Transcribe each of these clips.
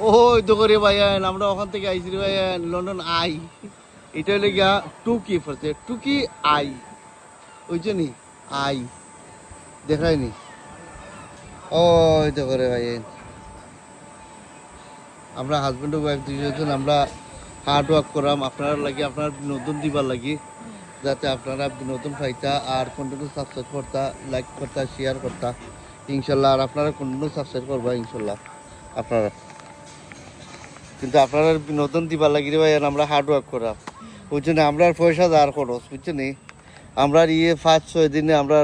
ওই তো করে ভাইয়ান আমরা ওখান থেকে আইসি রে ভাইয়ান লন্ডন আই। এটা হলে গিয়া টুকি পড়ছে টুকি আই ওই নি আই দেখায়নি। ওই তো করে ভাইয়ান আমরা হাজব্যান্ড ও ওয়াইফ দুইজন আমরা হার্ড ওয়ার্ক করাম আপনারা লাগি আপনার বিনোদন দিবার লাগি যাতে আপনারা বিনোদন পাইতা আর কন্টিনিউ সাবস্ক্রাইব করতা লাইক করতা শেয়ার করতা ইনশাল্লাহ। আর আপনারা কন্টিনিউ সাবস্ক্রাইব করবা ইনশাল্লাহ আপনারা। কিন্তু আপনারা বিনোদন দিবার লাগি রে ভাই আমরা হার্ড ওয়ার্ক করা বুঝছেন। আমরা পয়সা দাঁড় খরচ বুঝছেন আমরা 5-6 দিনে আমরা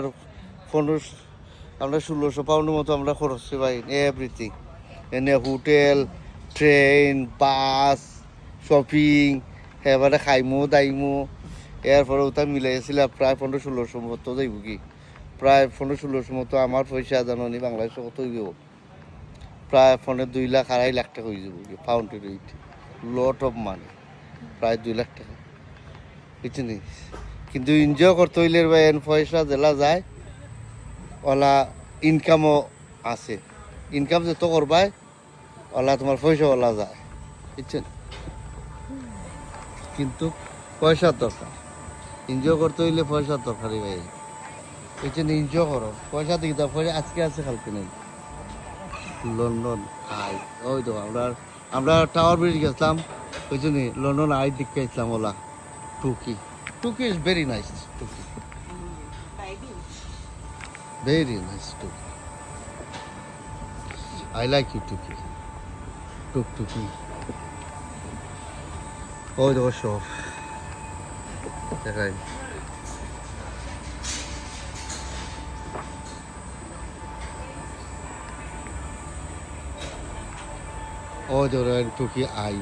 1600 পাউন্ডের মতো আমরা খরচ ভাই এভরিথিং এনে হোটেল ট্রেন বাস শপিং এবারে খাইমু দাইমু এরপরে ওটা মিলাইছিল প্রায় 1500-1600 মতো যাইব কি প্রায় 1500-1600 মতো আমার পয়সা জানি বাংলাদেশে কত হইব প্রায় 2 লাখ 2.5 লাখ টাকা হয়ে যাব কি পাউন্ডের রেট লট অফ মানি প্রায় 2 লাখ টাকা বুঝছেন। কিন্তু এনজয় করতে হইলে ভাই পয়সা জেলা যায় ওলা ইনকামও আছে ইনকাম যত করবাই ওলা তোমার পয়সা ওলা যায় বুঝছেন। কিন্তু পয়সার দরকার এনজয় করতে হইলে পয়সার দরকারই ভাই বুঝছেন। এনজয় করো পয়সা দিকে দাও পয়সা আজকে আছে কালকে নেই। লন্ডন আই ওই তো আমরা টাওয়ার ব্রিজ গেছিলাম বুঝছেন। লন্ডন আই দেখতে গেছিলাম ওলা টুকি টুকি ইজ ভেরি নাইস টুকি ভেরি নাইস টুকি আই লাইক ইউ টুকি টুকি ওই দেখো সব দেখাই ওই দেখো টুকি আই